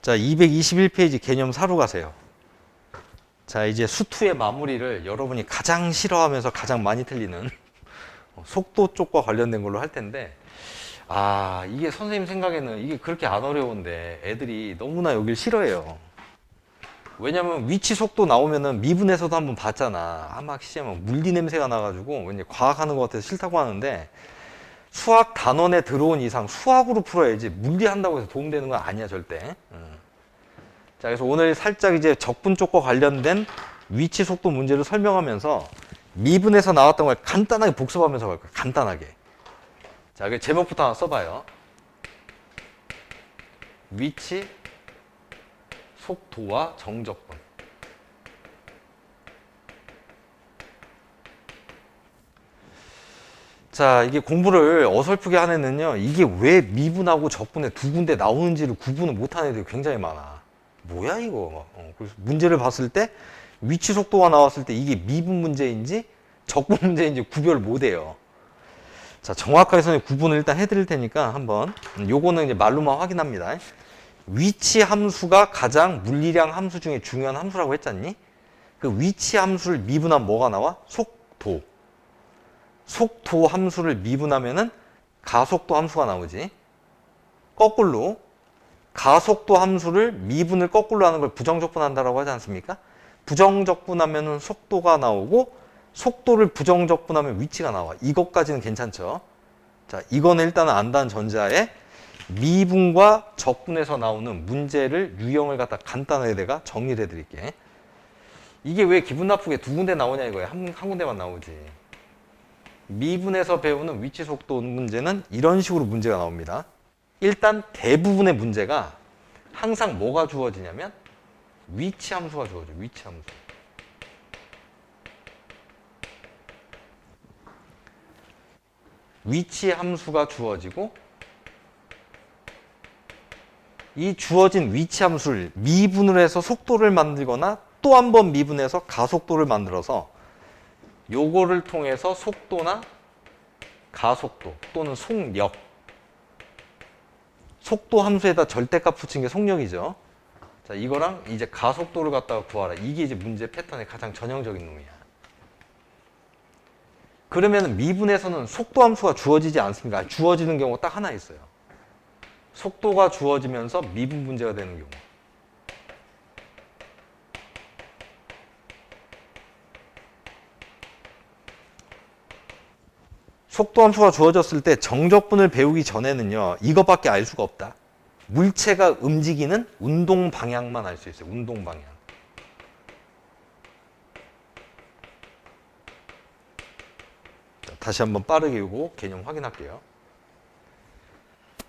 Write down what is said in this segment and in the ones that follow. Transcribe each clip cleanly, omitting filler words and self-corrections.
자, 221페이지 개념 4로 가세요. 자, 이제 수투의 마무리를 여러분이 가장 싫어하면서 가장 많이 틀리는 속도 쪽과 관련된 걸로 할 텐데, 이게 선생님 생각에는 이게 그렇게 안 어려운데 애들이 너무나 여길 싫어해요. 왜냐면 위치 속도 나오면은 미분에서도 한번 봤잖아. 막 시험은 물리 냄새가 나가지고 왠지 과학하는 것 같아서 싫다고 하는데, 수학 단원에 들어온 이상 수학으로 풀어야지 물리 한다고 해서 도움되는 건 아니야, 절대. 자, 그래서 오늘 살짝 이제 적분 쪽과 관련된 위치 속도 문제를 설명하면서 미분에서 나왔던 걸 간단하게 복습하면서 갈 거예요. 간단하게. 자, 그 제목부터 하나 써봐요. 위치, 속도와 정적분. 자, 이게 공부를 어설프게 하는 애는요, 이게 왜 미분하고 적분에 두 군데 나오는지를 구분을 못하는 애들이 굉장히 많아. 뭐야 이거. 그래서 문제를 봤을 때 위치 속도가 나왔을 때 이게 미분 문제인지 적분 문제인지 구별을 못해요. 자, 정확하게 선생님 구분을 일단 해드릴 테니까 한번 요거는 이제 말로만 확인합니다. 위치 함수가 가장 물리량 함수 중에 중요한 함수라고 했잖니? 그 위치 함수를 미분하면 뭐가 나와? 속도. 속도 함수를 미분하면은 가속도 함수가 나오지. 거꾸로 가속도 함수를 미분을 거꾸로 하는 걸 부정적분한다라고 하지 않습니까? 부정적분하면은 속도가 나오고 속도를 부정적분하면 위치가 나와. 이것까지는 괜찮죠. 자, 이거는 일단은 안다는 전제하에 미분과 적분에서 나오는 문제를 유형을 갖다 간단하게 내가 정리를 해드릴게. 이게 왜 기분 나쁘게 두 군데 나오냐 이거야. 한 군데만 나오지. 미분에서 배우는 위치 속도 문제는 이런 식으로 문제가 나옵니다. 일단 대부분의 문제가 항상 뭐가 주어지냐면 위치 함수가 주어져. 위치 함수. 위치 함수가 주어지고 이 주어진 위치 함수를 미분을 해서 속도를 만들거나 또 한 번 미분해서 가속도를 만들어서 요거를 통해서 속도나 가속도 또는 속력, 속도 함수에다 절대값 붙인 게 속력이죠. 자, 이거랑 이제 가속도를 갖다가 구하라. 이게 이제 문제 패턴의 가장 전형적인 놈이야. 그러면 미분에서는 속도 함수가 주어지지 않습니까? 주어지는 경우가 딱 하나 있어요. 속도가 주어지면서 미분 문제가 되는 경우. 속도 함수가 주어졌을 때 정적분을 배우기 전에는요, 이것밖에 알 수가 없다. 물체가 움직이는 운동 방향만 알 수 있어요. 운동 방향. 자, 다시 한번 빠르게 이거 개념 확인할게요.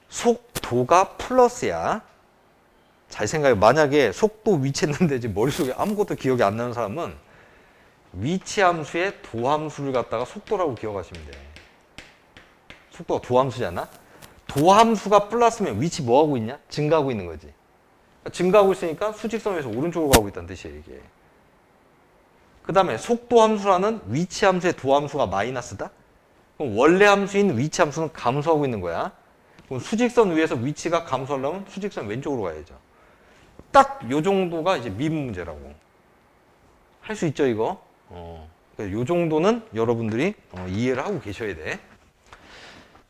속도가 플러스야. 잘 생각해. 만약에 속도 위치했는데 지금 머릿속에 아무것도 기억이 안 나는 사람은 위치 함수의 도함수를 갖다가 속도라고 기억하시면 돼. 속도가 도함수잖아. 도함수가 플러스면 위치 뭐 하고 있냐? 증가하고 있는 거지. 그러니까 증가하고 있으니까 수직선에서 오른쪽으로 가고 있다는 뜻이에요, 이게. 그 다음에 속도 함수라는 위치 함수의 도함수가 마이너스다? 그럼 원래 함수인 위치 함수는 감소하고 있는 거야. 그럼 수직선 위에서 위치가 감소하려면 수직선 왼쪽으로 가야죠. 딱 요 정도가 이제 미분 문제라고. 할 수 있죠, 이거? 요 정도는 여러분들이 이해를 하고 계셔야 돼.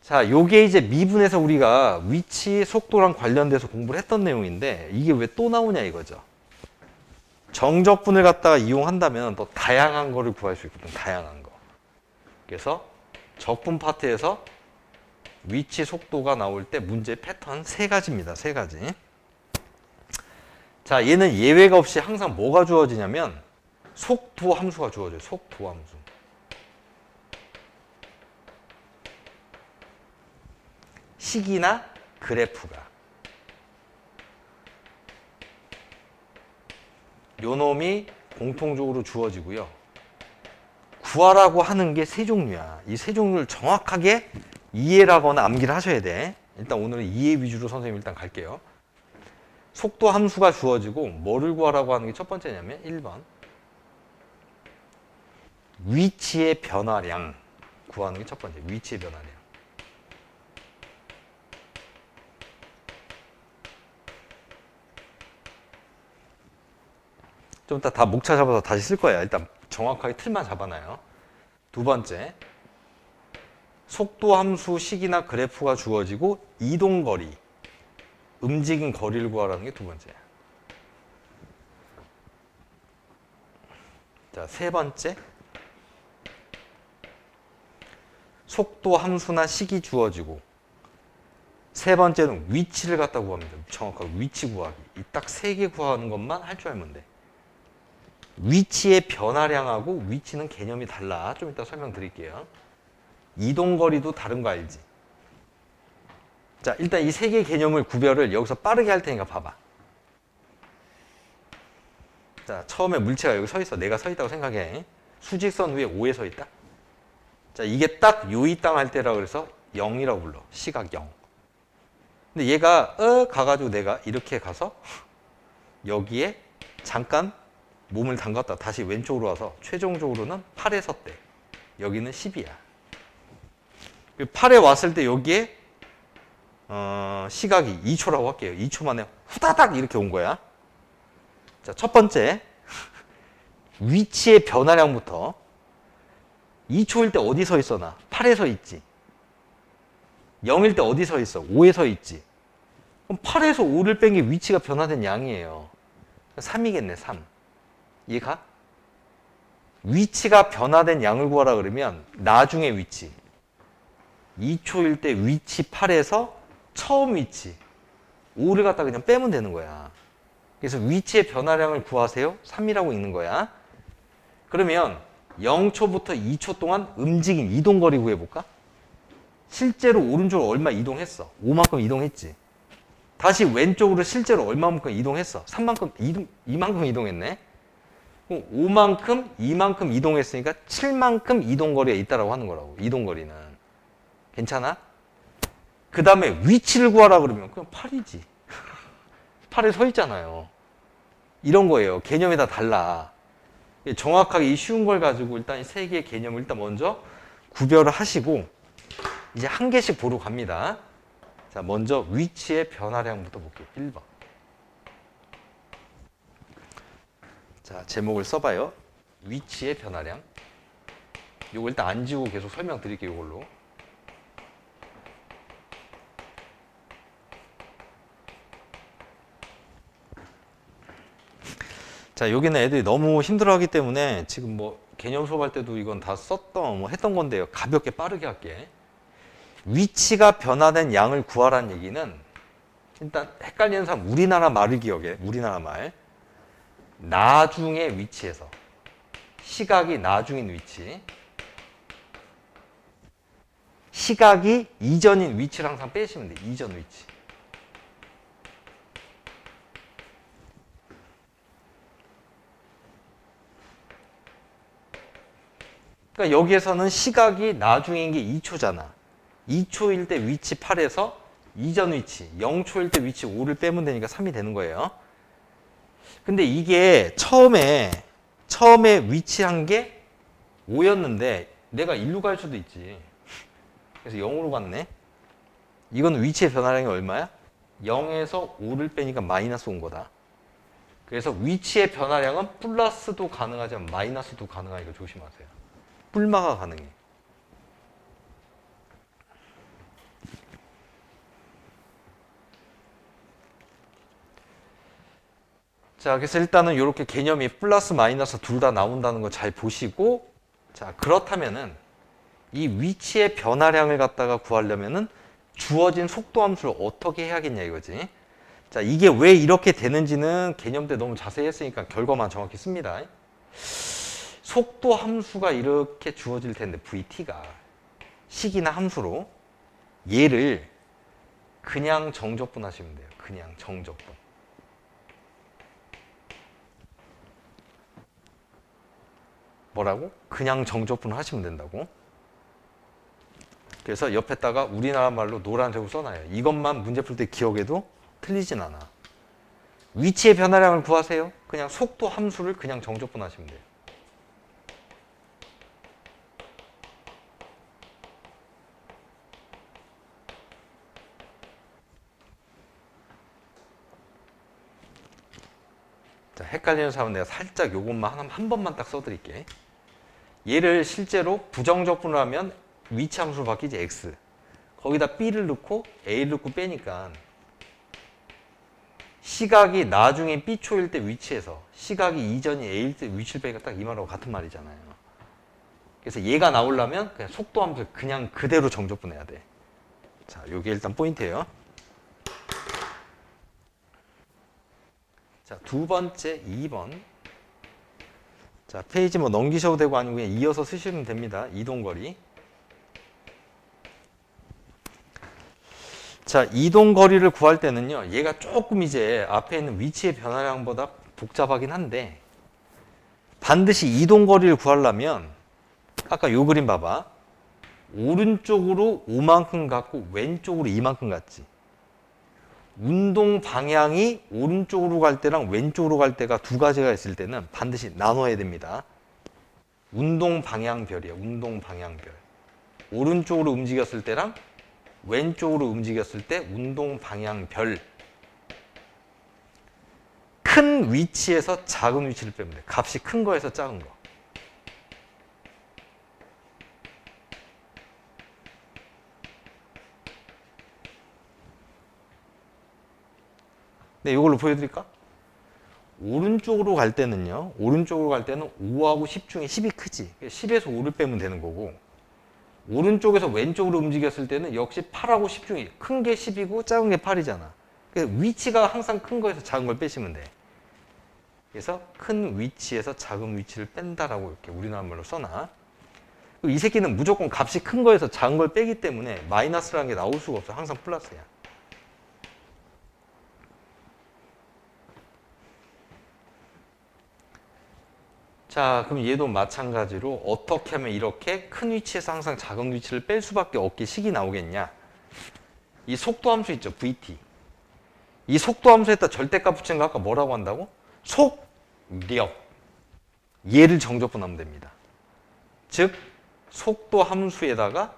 자, 요게 이제 미분에서 우리가 위치, 속도랑 관련돼서 공부를 했던 내용인데 이게 왜 또 나오냐 이거죠. 정적분을 갖다가 이용한다면 또 다양한 거를 구할 수 있거든. 다양한 거. 그래서 적분 파트에서 위치, 속도가 나올 때 문제 패턴 3가지입니다. 3가지. 자, 얘는 예외가 없이 항상 뭐가 주어지냐면 속도 함수가 주어져요. 속도 함수. 식이나 그래프가. 요 놈이 공통적으로 주어지고요. 구하라고 하는 게 3종류야. 이 3종류를 정확하게 이해를 하거나 암기를 하셔야 돼. 일단 오늘은 이해 위주로 선생님 일단 갈게요. 속도 함수가 주어지고 뭐를 구하라고 하는 게 첫 번째냐면 1번 위치의 변화량 구하는 게 첫 번째. 위치의 변화량. 좀 이따 다 목차 잡아서 다시 쓸 거야. 일단 정확하게 틀만 잡아놔요. 두 번째, 속도 함수 식이나 그래프가 주어지고 이동 거리, 움직인 거리를 구하라는 게 두 번째야. 자, 세 번째, 속도 함수나 식이 주어지고, 세 번째는 위치를 갖다 구합니다. 정확하게 위치 구하기. 이 딱 세 개 구하는 것만 할 줄 알면 돼. 위치의 변화량하고 위치는 개념이 달라. 좀 이따 설명드릴게요. 이동거리도 다른 거 알지? 자, 일단 이 세 개 개념을 구별을 여기서 빠르게 할 테니까 봐봐. 자, 처음에 물체가 여기 서 있어. 내가 서 있다고 생각해. 수직선 위에 5에 서 있다. 자, 이게 딱 요이 땅 할 때라 그래서 0이라고 불러. 시각 0. 근데 얘가 가가지고 내가 이렇게 가서 여기에 잠깐 몸을 담갔다 다시 왼쪽으로 와서 최종적으로는 8에 섰대. 여기는 10이야. 8에 왔을 때 여기에 시각이 2초라고 할게요. 2초 만에 후다닥 이렇게 온 거야. 자, 첫 번째 위치의 변화량부터 2초일 때 어디 서 있어 나? 8에 서 있지. 0일 때 어디 서 있어? 5에 서 있지. 그럼 8에서 5를 뺀 게 위치가 변화된 양이에요. 3이겠네, 3. 이해가? 위치가 변화된 양을 구하라 그러면 나중에 위치. 2초일 때 위치 8에서 처음 위치 5를 갖다 그냥 빼면 되는 거야. 그래서 위치의 변화량을 구하세요. 3이라고 있는 거야. 그러면 0초부터 2초 동안 움직인 이동거리 구해볼까? 실제로 오른쪽으로 얼마 이동했어? 5만큼 이동했지. 다시 왼쪽으로 실제로 얼마만큼 이동했어? 3만큼, 2만큼 이동했네. 그럼 5만큼, 2만큼 이동했으니까 7만큼 이동거리가 있다라고 하는 거라고. 이동거리는. 괜찮아? 그 다음에 위치를 구하라 그러면 그냥 8이지. 8에 서 있잖아요. 이런 거예요. 개념이 다 달라. 정확하게 이 쉬운 걸 가지고 일단 이 세 개의 개념을 일단 먼저 구별을 하시고 이제 한 개씩 보러 갑니다. 자, 먼저 위치의 변화량부터 볼게요. 1번. 자, 제목을 써봐요. 위치의 변화량. 요거 일단 안 지우고 계속 설명드릴게요. 이걸로. 자, 여기는 애들이 너무 힘들어하기 때문에 지금 뭐 개념 수업할 때도 이건 다 썼던 뭐 했던 건데요. 가볍게 빠르게 할게. 위치가 변화된 양을 구하라는 얘기는 일단 헷갈리는 사람 우리나라 말을 기억해. 우리나라 말. 나중에 위치에서 시각이 나중인 위치. 시각이 이전인 위치를 항상 빼시면 돼. 이전 위치. 그러니까 여기에서는 시각이 나중인 게 2초잖아. 2초일 때 위치 8에서 이전 위치, 0초일 때 위치 5를 빼면 되니까 3이 되는 거예요. 근데 이게 처음에 위치한 게 5였는데 내가 1로 갈 수도 있지. 그래서 0으로 갔네. 이건 위치의 변화량이 얼마야? 0에서 5를 빼니까 마이너스 온 거다. 그래서 위치의 변화량은 플러스도 가능하지만 마이너스도 가능하니까 조심하세요. 뿔마가 가능해. 자, 그래서 일단은 이렇게 개념이 플러스 마이너스 둘 다 나온다는 거 잘 보시고, 자, 그렇다면은 이 위치의 변화량을 갖다가 구하려면은 주어진 속도 함수를 어떻게 해야겠냐 이거지. 자, 이게 왜 이렇게 되는지는 개념 때 너무 자세히 했으니까 결과만 정확히 씁니다. 속도 함수가 이렇게 주어질 텐데 VT가 식이나 함수로 얘를 그냥 정적분 하시면 돼요. 그냥 정적분. 뭐라고? 그냥 정적분 하시면 된다고. 그래서 옆에다가 우리나라 말로 노란색으로 써놔요. 이것만 문제 풀 때 기억해도 틀리진 않아. 위치의 변화량을 구하세요. 그냥 속도 함수를 그냥 정적분 하시면 돼요. 자, 헷갈리는 사람은 내가 살짝 요것만 한 번만 딱 써드릴게. 얘를 실제로 부정적분을 하면 위치 함수로 바뀌지 x. 거기다 b를 넣고 a를 넣고 빼니까 시각이 나중에 b초일 때 위치에서 시각이 이전이 a일 때 위치를 빼니까 딱 이 말하고 같은 말이잖아요. 그래서 얘가 나오려면 그냥 속도 함수 그냥 그대로 정적분해야 돼. 자, 요게 일단 포인트예요. 자, 두 번째 2번. 자, 페이지 뭐 넘기셔도 되고 아니면 그냥 이어서 쓰시면 됩니다. 이동거리. 자, 이동거리를 구할 때는요, 얘가 조금 이제 앞에 있는 위치의 변화량보다 복잡하긴 한데, 반드시 이동거리를 구하려면, 아까 요 그림 봐봐. 오른쪽으로 5만큼 갔고, 왼쪽으로 2만큼 갔지. 운동 방향이 오른쪽으로 갈 때랑 왼쪽으로 갈 때가 두 가지가 있을 때는 반드시 나눠야 됩니다. 운동 방향별이에요. 운동 방향별. 오른쪽으로 움직였을 때랑 왼쪽으로 움직였을 때 운동 방향별. 큰 위치에서 작은 위치를 빼면 돼. 값이 큰 거에서 작은 거. 네, 이걸로 보여드릴까? 오른쪽으로 갈 때는요. 오른쪽으로 갈 때는 5하고 10 중에 10이 크지. 10에서 5를 빼면 되는 거고. 오른쪽에서 왼쪽으로 움직였을 때는 역시 8하고 10 중에 큰 게 10이고 작은 게 8이잖아. 그래서 위치가 항상 큰 거에서 작은 걸 빼시면 돼. 그래서 큰 위치에서 작은 위치를 뺀다라고 이렇게 우리나라 말로 써놔. 이 새끼는 무조건 값이 큰 거에서 작은 걸 빼기 때문에 마이너스라는 게 나올 수가 없어. 항상 플러스야. 자, 그럼 얘도 마찬가지로 어떻게 하면 이렇게 큰 위치에서 항상 작은 위치를 뺄 수밖에 없게 식이 나오겠냐. 이 속도 함수 있죠, vt. 이 속도 함수에다 절대값 붙이는 거 아까 뭐라고 한다고? 속력. 얘를 정적분하면 됩니다. 즉 속도 함수에다가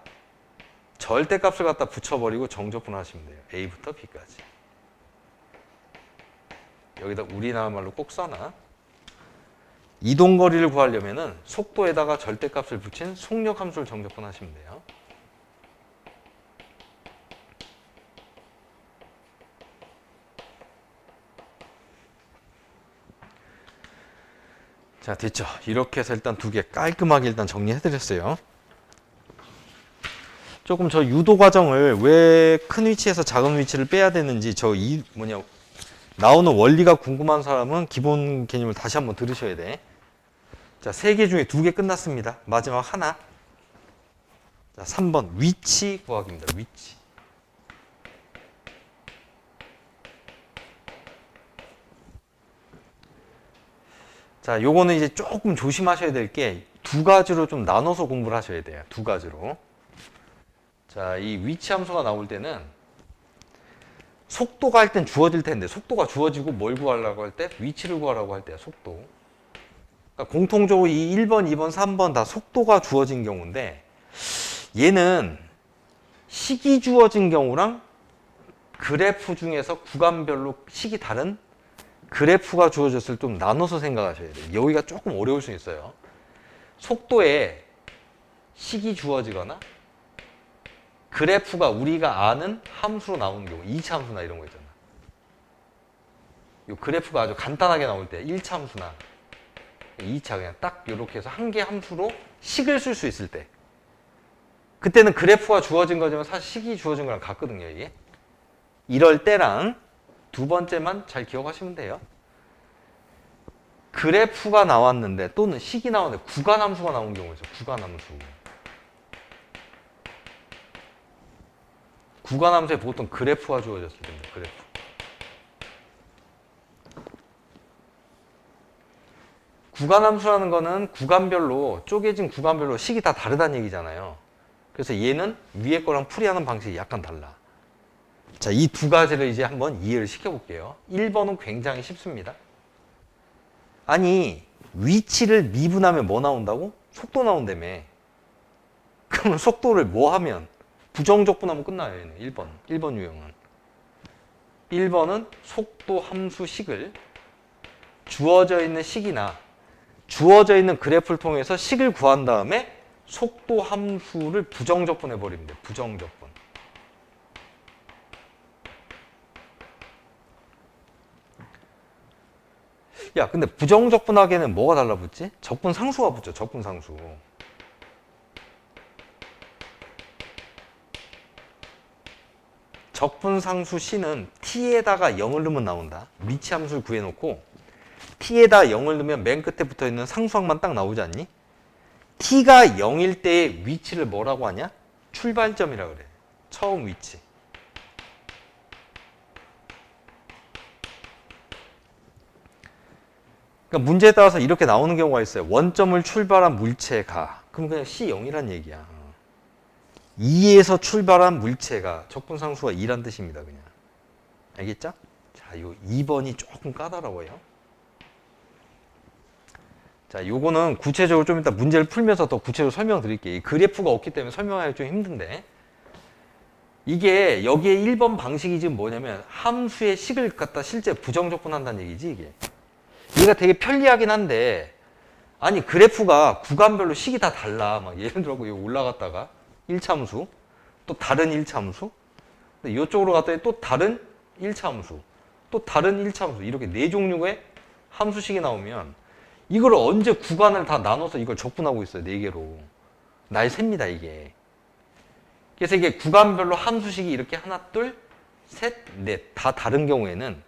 절대값을 갖다 붙여버리고 정적분하시면 돼요. a부터 b까지. 여기다 우리나라 말로 꼭 써놔. 이동거리를 구하려면은 속도에다가 절대값을 붙인 속력 함수를 정적분하시면 돼요. 자, 됐죠? 이렇게 해서 일단 두 개 깔끔하게 일단 정리해드렸어요. 조금 저 유도 과정을 왜 큰 위치에서 작은 위치를 빼야 되는지 나오는 원리가 궁금한 사람은 기본 개념을 다시 한번 들으셔야 돼. 자, 3개 중에 2개 끝났습니다. 마지막 하나. 자, 3번 위치 구하기입니다. 위치. 자, 요거는 이제 조금 조심하셔야 될 게 두 가지로 좀 나눠서 공부를 하셔야 돼요. 두 가지로. 자, 이 위치 함수가 나올 때는 속도가 할 땐 주어질 텐데 속도가 주어지고 뭘 구하려고 할 때? 위치를 구하라고 할 때야, 속도. 그러니까 공통적으로 이 1번, 2번, 3번 다 속도가 주어진 경우인데 얘는 식이 주어진 경우랑 그래프 중에서 구간별로 식이 다른 그래프가 주어졌을 때 좀 나눠서 생각하셔야 돼요. 여기가 조금 어려울 수 있어요. 속도에 식이 주어지거나 그래프가 우리가 아는 함수로 나오는 경우 2차 함수나 이런 거 있잖아. 이 그래프가 아주 간단하게 나올 때 1차 함수나 2차 그냥 딱 이렇게 해서 한 개 함수로 식을 쓸 수 있을 때 그때는 그래프가 주어진 거지만 사실 식이 주어진 거랑 같거든요. 이게 이럴 때랑 두 번째만 잘 기억하시면 돼요. 그래프가 나왔는데 또는 식이 나왔는데 구간함수가 나온 경우 있어요. 구간함수. 구간함수에 보통 그래프가 주어졌을 때입니다. 그래프. 구간함수라는 거는 구간별로 쪼개진 구간별로 식이 다 다르다는 얘기잖아요. 그래서 얘는 위에 거랑 풀이하는 방식이 약간 달라. 자, 이 두 가지를 이제 한번 이해를 시켜볼게요. 1번은 굉장히 쉽습니다. 아니, 위치를 미분하면 뭐 나온다고? 속도 나온다며. 그러면 속도를 뭐 하면? 부정적분하면 끝나요, 얘는. 1번 유형은. 1번은 속도 함수식을 주어져 있는 식이나 주어져 있는 그래프를 통해서 식을 구한 다음에 속도 함수를 부정적분해 버리면 돼. 부정적분. 야, 근데 부정적분하기에는 뭐가 달라붙지? 적분 상수가 붙죠. 적분 상수. 적분 상수 C는 T에다가 0을 넣으면 나온다. 위치 함수를 구해놓고 T에다 0을 넣으면 맨 끝에 붙어있는 상수항만 딱 나오지 않니? T가 0일 때의 위치를 뭐라고 하냐? 출발점이라 그래. 처음 위치. 그러니까 문제에 따라서 이렇게 나오는 경우가 있어요. 원점을 출발한 물체가. 그럼 그냥 C0이란 얘기야. 2에서 출발한 물체가 적분상수가 2란 뜻입니다. 그냥. 알겠죠? 자, 요 2번이 조금 까다로워요. 자, 요거는 구체적으로 좀 이따 문제를 풀면서 더 구체적으로 설명드릴게요. 이 그래프가 없기 때문에 설명하기 좀 힘든데. 이게 여기에 1번 방식이 지금 뭐냐면 함수의 식을 갖다 실제 부정적분한다는 얘기지, 이게. 얘가 되게 편리하긴 한데, 아니 그래프가 구간별로 식이 다 달라. 막 예를 들어 여기 올라갔다가 1차 함수, 또 다른 1차 함수, 이쪽으로 갔더니 또 다른 1차 함수, 또 다른 1차 함수, 이렇게 네 종류의 함수식이 나오면 이걸 언제 구간을 다 나눠서 이걸 적분하고 있어요. 네 개로. 날 셉니다, 이게. 그래서 이게 구간별로 함수식이 이렇게 하나, 둘, 셋, 넷 다 다른 경우에는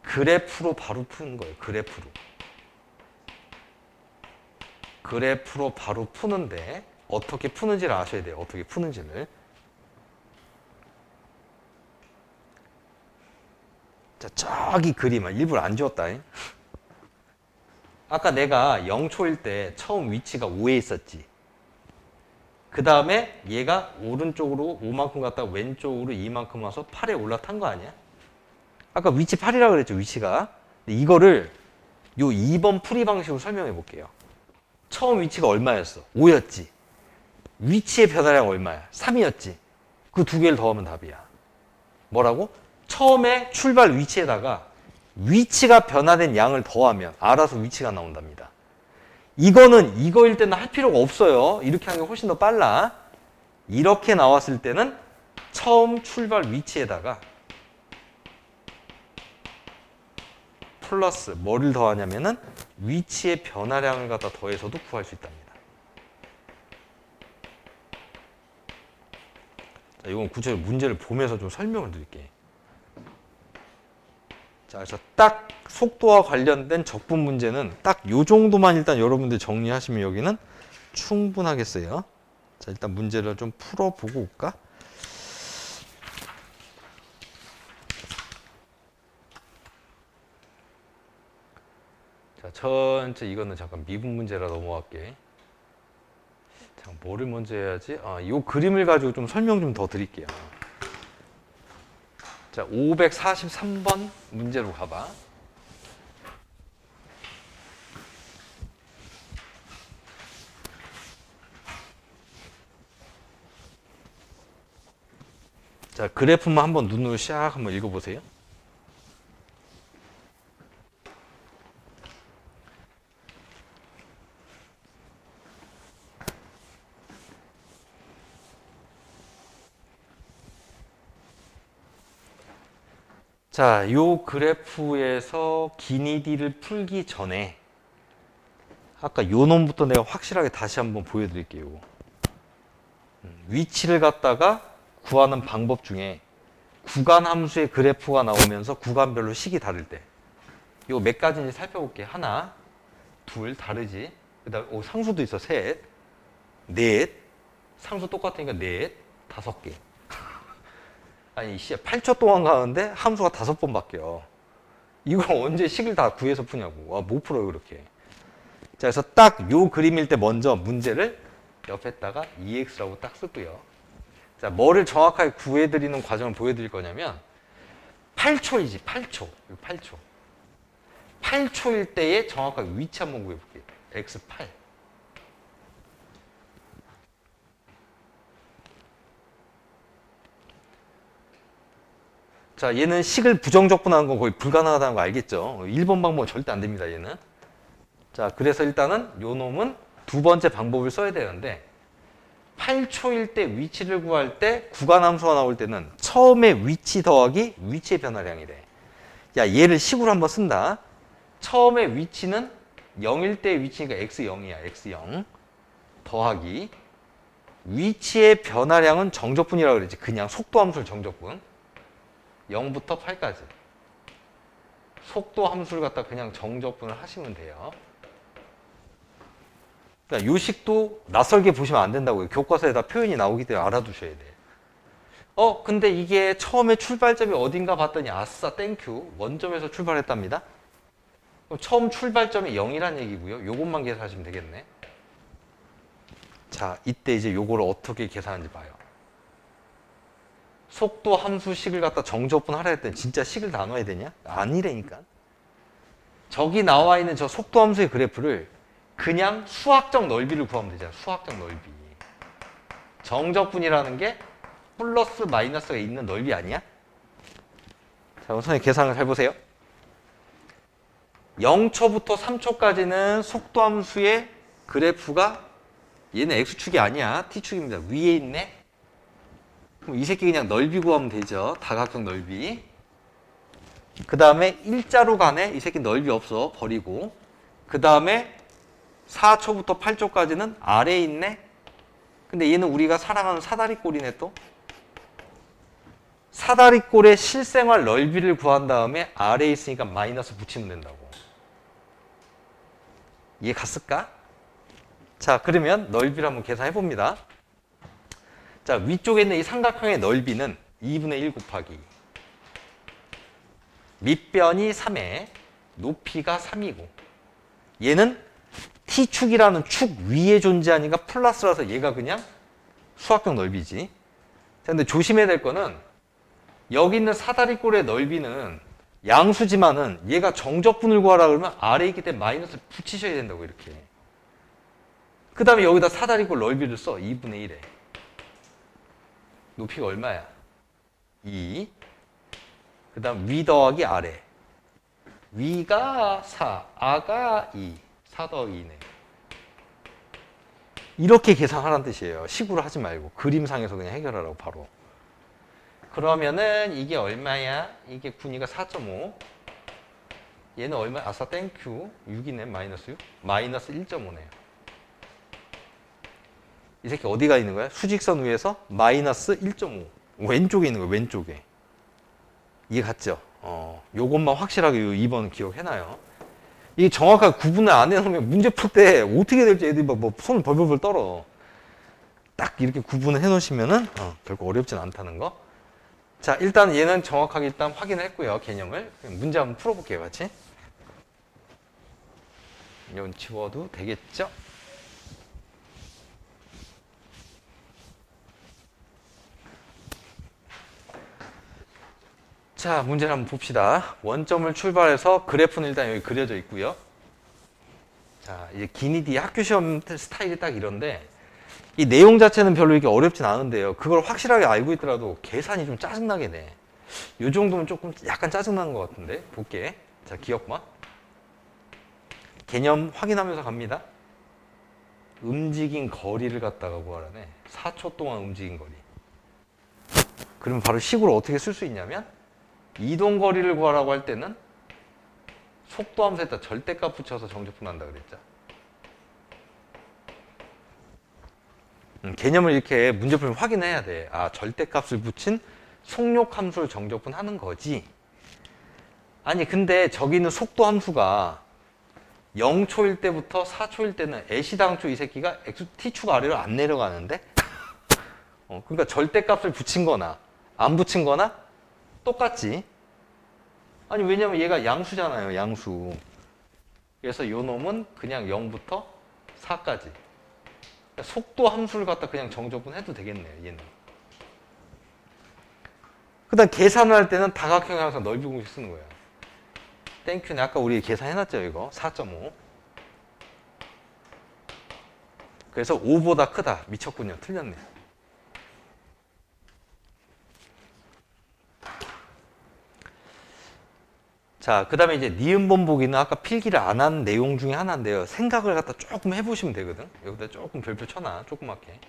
그래프로 바로 푸는 거예요. 그래프로. 그래프로 바로 푸는데 어떻게 푸는지를 아셔야 돼요. 어떻게 푸는지를. 자, 저기 그림을 일부러 안 지웠다. 아까 내가 0초일 때 처음 위치가 5에 있었지. 그 다음에 얘가 오른쪽으로 5만큼 갔다가 왼쪽으로 2만큼 와서 8에 올라탄 거 아니야? 아까 위치 8이라고 그랬죠, 위치가. 근데 이거를 요 2번 풀이 방식으로 설명해 볼게요. 처음 위치가 얼마였어? 5였지. 위치의 변화량 얼마야? 3이었지. 그 두 개를 더하면 답이야. 뭐라고? 처음에 출발 위치에다가 위치가 변화된 양을 더하면 알아서 위치가 나온답니다. 이거는 이거일 때는 할 필요가 없어요. 이렇게 하는 게 훨씬 더 빨라. 이렇게 나왔을 때는 처음 출발 위치에다가 플러스 뭐를 더하냐면은 위치의 변화량을 갖다 더해서도 구할 수 있답니다. 자, 이건 구체적으로 문제를 보면서 좀 설명을 드릴게요. 자, 그래서 딱 속도와 관련된 적분 문제는 딱 요 정도만 일단 여러분들 정리하시면 여기는 충분하겠어요. 자, 일단 문제를 좀 풀어보고 올까? 자, 전체 이거는 잠깐 미분 문제라 넘어갈게. 자, 뭐를 먼저 해야지? 아, 요 그림을 가지고 좀 설명 좀 더 드릴게요. 자, 543번 문제로 가봐. 자, 그래프만 한번 눈으로 샥 한번 읽어보세요. 자, 요 그래프에서 기니디를 풀기 전에 아까 요 놈부터 내가 확실하게 다시 한번 보여드릴게요. 위치를 갖다가 구하는 방법 중에 구간 함수의 그래프가 나오면서 구간별로 식이 다를 때 이거 몇 가지인지 살펴볼게요. 하나, 둘, 다르지. 그다음 상수도 있어. 셋, 넷. 상수 똑같으니까 넷, 다섯 개. 아니, 8초 동안 가는데 함수가 5번 바뀌어. 이걸 언제 식을 다 구해서 푸냐고. 와, 못 풀어요, 그렇게. 자, 그래서 딱 요 그림일 때 먼저 문제를 옆에다가 EX라고 딱 쓰고요. 자, 뭐를 정확하게 구해드리는 과정을 보여드릴 거냐면 8초이지, 8초. 8초. 8초일 때의 정확하게 위치 한번 구해볼게요. X8. 자, 얘는 식을 부정적분하는 건 거의 불가능하다는 거 알겠죠? 1번 방법은 절대 안 됩니다, 얘는. 자, 그래서 일단은 요 놈은 두 번째 방법을 써야 되는데 8초일 때 위치를 구할 때 구간함수가 나올 때는 처음에 위치 더하기 위치의 변화량이래. 야, 얘를 식으로 한번 쓴다. 처음에 위치는 0일 때 위치니까 x0이야. x0 더하기 위치의 변화량은 정적분이라고 그랬지. 그냥 속도함수를 정적분. 0부터 8까지. 속도함수를 갖다 그냥 정적분을 하시면 돼요. 그러니까 요식도 낯설게 보시면 안 된다고요. 교과서에다 표현이 나오기 때문에 알아두셔야 돼. 근데 이게 처음에 출발점이 어딘가 봤더니 아싸 땡큐 원점에서 출발했답니다. 그럼 처음 출발점이 0이란 얘기고요. 요것만 계산하시면 되겠네. 자, 이때 이제 요거를 어떻게 계산하는지 봐요. 속도 함수식을 갖다 정적분 하라 했더니 진짜 식을 다 넣어야 되냐? 아니라니까. 저기 나와 있는 저 속도 함수의 그래프를 그냥 수학적 넓이를 구하면 되잖아. 수학적 넓이. 정적분이라는 게 플러스 마이너스가 있는 넓이 아니야? 자, 우선 계산을 잘 보세요. 0초부터 3초까지는 속도함수의 그래프가 얘는 x축이 아니야. t축입니다. 위에 있네. 그럼 이 새끼 그냥 넓이 구하면 되죠. 다각형 넓이. 그 다음에 일자로 가네. 이 새끼 넓이 없어. 버리고. 그 다음에 4초부터 8초까지는 아래에 있네. 근데 얘는 우리가 사랑하는 사다리꼴이네 또. 사다리꼴의 실생활 넓이를 구한 다음에 아래에 있으니까 마이너스 붙이면 된다고. 이해 갔을까? 자, 그러면 넓이를 한번 계산해 봅니다. 자, 위쪽에 있는 이 삼각형의 넓이는 2분의 1 곱하기 밑변이 3에 높이가 3이고 얘는 t축이라는 축 위에 존재하니까 플러스라서 얘가 그냥 수학적 넓이지. 자, 근데 조심해야 될 거는 여기 있는 사다리꼴의 넓이는 양수지만은 얘가 정적분을 구하라 그러면 아래에 있기 때문에 마이너스 붙이셔야 된다고 이렇게. 그 다음에 여기다 사다리꼴 넓이를 써. 2분의 1에. 높이가 얼마야? 2. 그 다음 위 더하기 아래. 위가 4, 아가 2. 4 더하기 2네. 이렇게 계산하라는 뜻이에요. 식으로 하지 말고 그림상에서 그냥 해결하라고 바로. 그러면은 이게 얼마야? 이게 9니까 4.5. 얘는 얼마? 아싸 땡큐. 6이네. 마이너스 6. 마이너스 1.5네요. 이 새끼 어디가 있는 거야? 수직선 위에서 마이너스 1.5. 왼쪽에 있는 거야. 왼쪽에. 이해 갔죠? 요것만 확실하게 요 2번 기억해놔요. 이게 정확하게 구분을 안 해놓으면 문제 풀 때 어떻게 될지 애들이 막 손을 벌벌벌 떨어. 딱 이렇게 구분을 해놓으시면은 결코 어렵진 않다는 거. 자, 일단 얘는 정확하게 일단 확인을 했고요. 개념을. 문제 한번 풀어볼게요. 같이. 이건 지워도 되겠죠? 자, 문제를 한번 봅시다. 원점을 출발해서 그래프는 일단 여기 그려져 있고요. 자, 이제 기니디 학교 시험 스타일이 딱 이런데 이 내용 자체는 별로 이렇게 어렵진 않은데요. 그걸 확실하게 알고 있더라도 계산이 좀 짜증나게 돼. 요 정도면 조금 약간 짜증나는 것 같은데. 볼게. 자, 기억봐. 개념 확인하면서 갑니다. 움직인 거리를 갖다가 구하라네. 4초 동안 움직인 거리. 그러면 바로 식으로 어떻게 쓸 수 있냐면 이동 거리를 구하라고 할 때는 속도 함수에다 절대값 붙여서 정적분한다 그랬죠. 개념을 이렇게 문제 풀면 확인해야 돼. 아, 절대값을 붙인 속력 함수를 정적분하는 거지. 아니, 근데 저기 있는 속도 함수가 0초일 때부터 4초일 때는 애시당초 이 새끼가 t축 아래로 안 내려가는데 그러니까 절대값을 붙인 거나 안 붙인 거나 똑같지. 아니, 왜냐면 얘가 양수잖아요. 양수. 그래서 요 놈은 그냥 0부터 4까지. 속도 함수를 갖다 그냥 정적분 해도 되겠네요. 얘는. 그 다음 계산을 할 때는 다각형의 항상 넓이 공식 쓰는 거예요. 땡큐네. 아까 우리 계산해놨죠. 이거 4.5. 그래서 5보다 크다. 미쳤군요. 틀렸네. 자, 그 다음에 이제 니은 번복이는 아까 필기를 안 한 내용 중에 하나인데요. 생각을 갖다 조금 해보시면 되거든. 여기다 조금 별표 쳐놔, 조그맣게.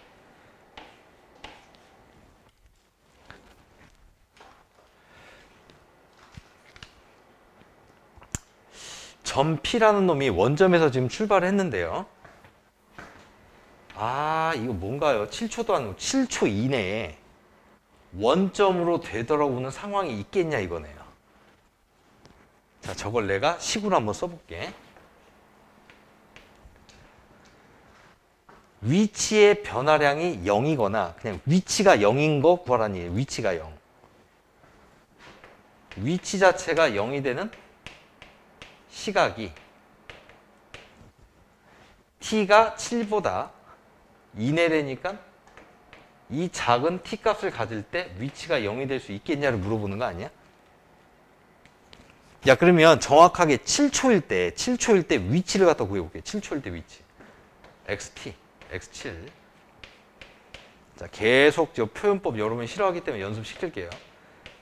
전피라는 놈이 원점에서 지금 출발을 했는데요. 아, 이거 뭔가요? 7초도 아니고 7초 이내에 원점으로 되돌아오는 상황이 있겠냐 이거네요. 자, 저걸 내가 식으로 한번 써볼게. 위치의 변화량이 0이거나 그냥 위치가 0인 거 구하라는 얘기예요. 위치가 0. 위치 자체가 0이 되는 시각이 t가 7보다 이내되니까 이 작은 t 값을 가질 때 위치가 0이 될 수 있겠냐를 물어보는 거 아니야? 야, 그러면 정확하게 7초일 때 위치를 갖다 구해볼게. 7초일 때 위치. xt, x7. 자, 계속 저 표현법 여러분이 싫어하기 때문에 연습시킬게요.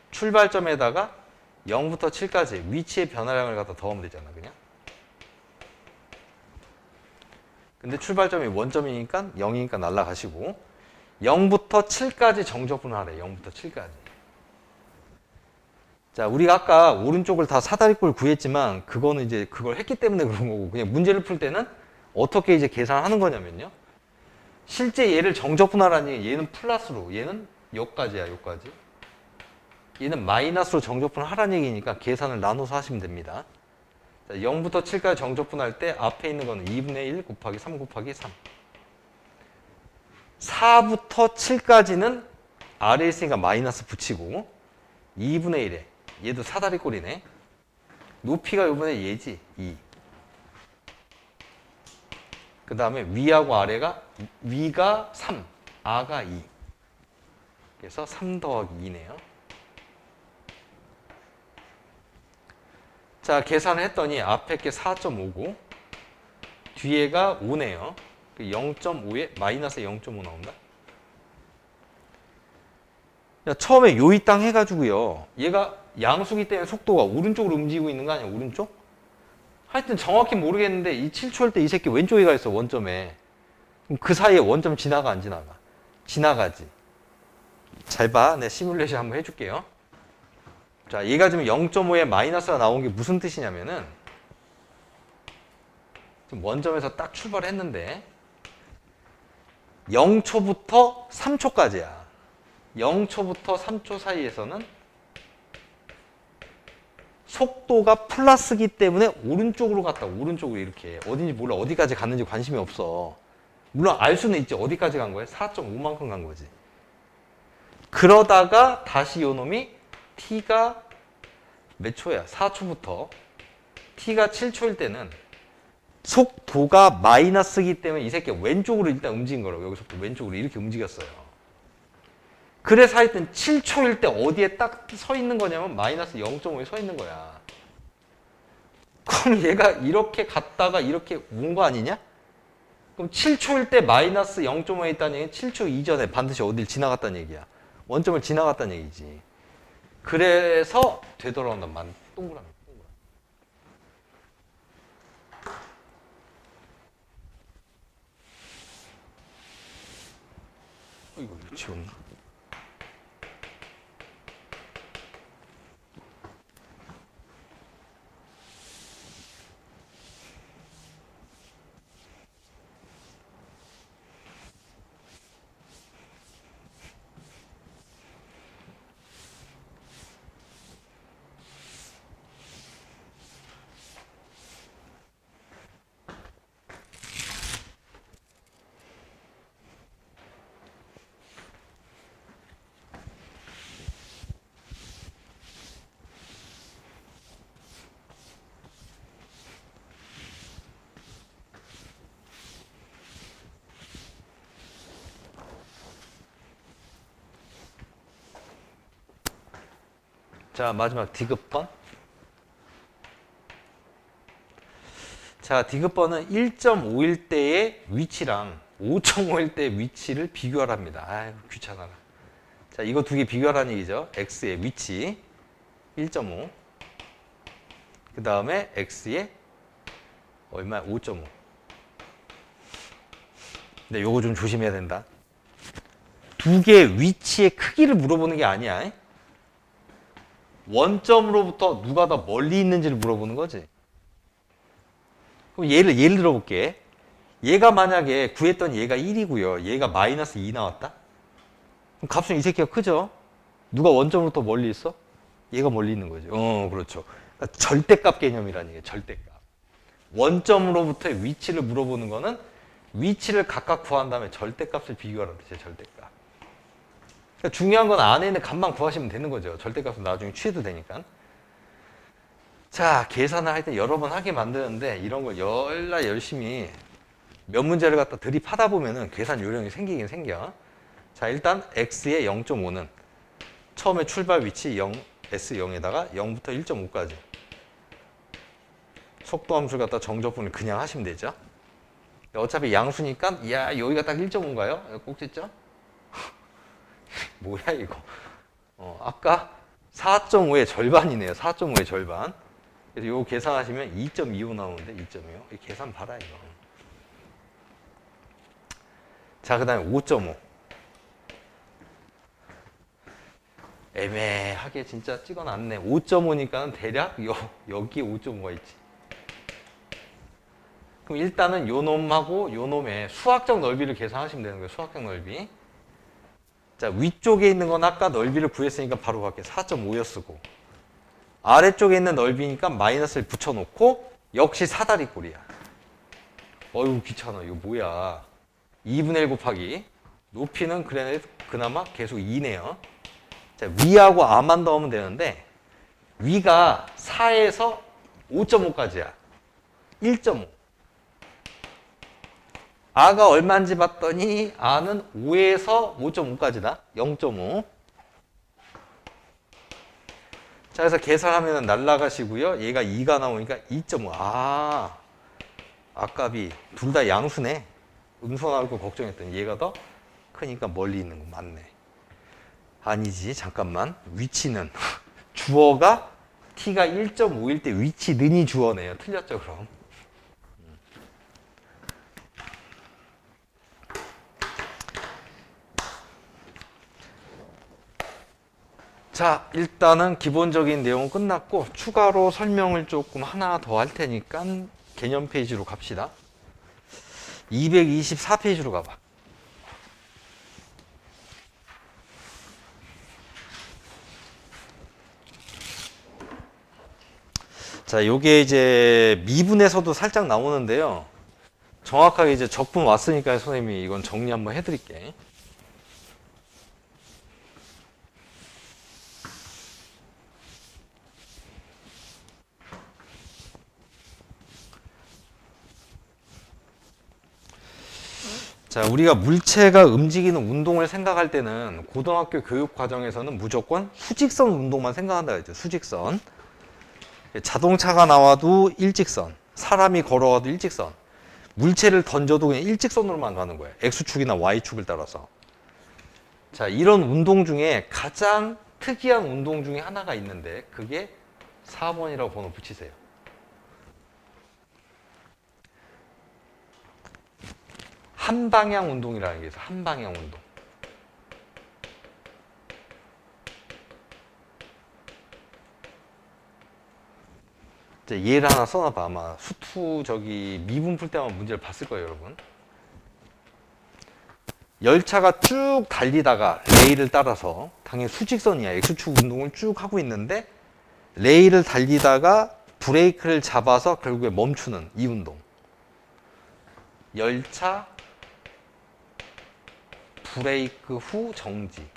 출발점에다가 0부터 7까지 위치의 변화량을 갖다 더하면 되잖아, 그냥. 근데 출발점이 원점이니까 0이니까 날라가시고 0부터 7까지 정적분을 하래. 0부터 7까지. 자, 우리가 아까 오른쪽을 다 사다리꼴 구했지만 그거는 이제 그걸 했기 때문에 그런 거고 그냥 문제를 풀 때는 어떻게 이제 계산하는 거냐면요. 실제 얘를 정적분하라니 얘는 플러스로 얘는 여기까지야, 여기까지. 얘는 마이너스로 정적분을 하라는 얘기니까 계산을 나눠서 하시면 됩니다. 자, 0부터 7까지 정적분할 때 앞에 있는 거는 2분의 1 곱하기 3 곱하기 3. 4부터 7까지는 아래에 있으니까 마이너스 붙이고 2분의 1에 얘도 사다리꼴이네. 높이가 이번에 얘지. 2. 그 다음에 위하고 아래가 위가 3, 아가 2. 그래서 3 더하기 2네요. 자, 계산을 했더니 앞에 게 4.5고 뒤에가 5네요. 0.5에 마이너스 0.5 나온다. 야, 처음에 요이 땅 해가지고요. 얘가 양수기 때문에 속도가 오른쪽으로 움직이고 있는 거 아니야? 오른쪽? 하여튼 정확히 모르겠는데 이 7초일 때 이 새끼 왼쪽에 가 있어, 원점에. 그럼 그 사이에 원점 지나가 안 지나가? 지나가지. 잘 봐. 내가 시뮬레이션 한번 해줄게요. 자, 얘가 지금 0.5에 마이너스가 나온 게 무슨 뜻이냐면은 지금 원점에서 딱 출발했는데 0초부터 3초까지야. 0초부터 3초 사이에서는 속도가 플러스기 때문에 오른쪽으로 갔다. 오른쪽으로 이렇게. 어딘지 몰라. 어디까지 갔는지 관심이 없어. 물론 알 수는 있지. 어디까지 간 거야? 4.5만큼 간 거지. 그러다가 다시 요 놈이 t가 몇 초야? 4초부터 t가 7초일 때는 속도가 마이너스이기 때문에 이 새끼가 왼쪽으로 일단 움직인 거라고. 여기서부터 왼쪽으로 이렇게 움직였어요. 그래서 하여튼 7초일 때 어디에 딱 서 있는 거냐면 마이너스 0.5에 서 있는 거야. 그럼 얘가 이렇게 갔다가 이렇게 온 거 아니냐? 그럼 7초일 때 마이너스 0.5에 있다는 얘기는 7초 이전에 반드시 어딜 지나갔다는 얘기야. 원점을 지나갔다는 얘기지. 그래서 되돌아온단 말. 동그라미. 이거 지웠나? 자, 마지막 디귿번. 자, 디귿번은 1.5일 때의 위치랑 5.5일 때의 위치를 비교하랍니다. 아유, 귀찮아. 자, 이거 두 개 비교하라는 얘기죠. x의 위치 1.5. 그 다음에 x에 얼마? 5.5. 근데 요거 좀 조심해야 된다. 두 개의 위치의 크기를 물어보는 게 아니야. 원점으로부터 누가 더 멀리 있는지를 물어보는 거지. 그럼 예를 들어볼게. 얘가 만약에 구했던 얘가 1이고요. 얘가 마이너스 2 나왔다? 그럼 값은 이 새끼가 크죠? 누가 원점으로부터 멀리 있어? 얘가 멀리 있는 거지. 그렇죠. 그러니까 절대값 개념이라는 얘기예요. 절대값. 원점으로부터의 위치를 물어보는 거는 위치를 각각 구한 다음에 절대값을 비교하라는 뜻이에요. 절대값. 그러니까 중요한 건 안에 있는 값만 구하시면 되는 거죠. 절대값은 나중에 취해도 되니까. 자, 계산을 할 때 여러 번 하게 만드는데 이런 걸 열심히 몇 문제를 갖다 들이파다 보면은 계산 요령이 생기긴 생겨. 자, 일단 x의 0.5는 처음에 출발 위치 0, S0에다가 0부터 1.5까지 속도 함수를 갖다 정적분을 그냥 하시면 되죠. 어차피 양수니까 야, 여기가 딱 1.5인가요? 꼭지점? 뭐야 이거. 아까 4.5의 절반이네요. 4.5의 절반. 그래서 이거 계산하시면 2.25 나오는데 2.25. 계산 봐라 이거. 자, 그 다음에 5.5. 애매하게 진짜 찍어놨네. 5.5니까는 대략 여기에 5.5가 있지. 그럼 일단은 요 놈하고 요 놈의 수학적 넓이를 계산하시면 되는 거예요. 수학적 넓이. 자, 위쪽에 있는 건 아까 넓이를 구했으니까 바로 갈게요. 4.5였고 아래쪽에 있는 넓이니까 마이너스를 붙여놓고 역시 사다리꼴이야. 어휴 귀찮아. 이거 뭐야. 2분의 1 곱하기 높이는 그나마 계속 2네요. 자, 위하고 아만 넣으면 되는데 위가 4에서 5.5까지야. 1.5. 아가 얼마인지 봤더니 아는 5에서 5.5까지다. 0.5. 자, 그래서 계산하면 날라가시고요. 얘가 2가 나오니까 2.5. 아값이 둘 다 양수네. 음수 나올 거 걱정했더니 얘가 더 크니까 멀리 있는 거 맞네. 아니지, 잠깐만. 위치는 주어가 t가 1.5일 때 위치는이 주어네요. 틀렸죠, 그럼. 자, 일단은 기본적인 내용은 끝났고 추가로 설명을 조금 하나 더 할 테니까 개념 페이지로 갑시다. 224페이지로 가봐. 자, 요게 이제 미분에서도 살짝 나오는데요. 정확하게 이제 적분 왔으니까 선생님이 이건 정리 한번 해드릴게. 자, 우리가 물체가 움직이는 운동을 생각할 때는 고등학교 교육 과정에서는 무조건 수직선 운동만 생각한다 했죠. 수직선. 자동차가 나와도 일직선, 사람이 걸어가도 일직선, 물체를 던져도 그냥 일직선으로만 가는 거예요. X축이나 Y축을 따라서. 자, 이런 운동 중에 가장 특이한 운동 중에 하나가 있는데 그게 4번이라고 번호 붙이세요. 한방향 운동이라는 게 있어요. 한방향 운동. 이제 예를 하나 써놔봐. 아마 수투 미분 풀 때만 문제를 봤을 거예요, 여러분. 열차가 쭉 달리다가 레일을 따라서 당연히 수직선이야. X축 운동을 쭉 하고 있는데 레일을 달리다가 브레이크를 잡아서 결국에 멈추는 이 운동. 열차 브레이크 후 정지.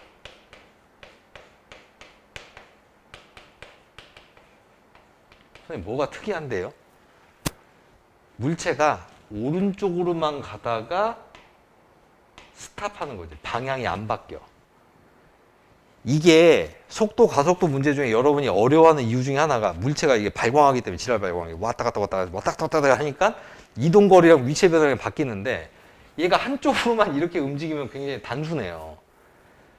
선생님, 뭐가 특이한데요? 물체가 오른쪽으로만 가다가 스탑하는 거지. 방향이 안 바뀌어. 이게 속도, 가속도 문제 중에 여러분이 어려워하는 이유 중에 하나가 물체가 이게 발광하기 때문에 지랄 발광이 왔다 갔다 하니까 이동거리랑 위치 변화가 바뀌는데 얘가 한쪽으로만 이렇게 움직이면 굉장히 단순해요.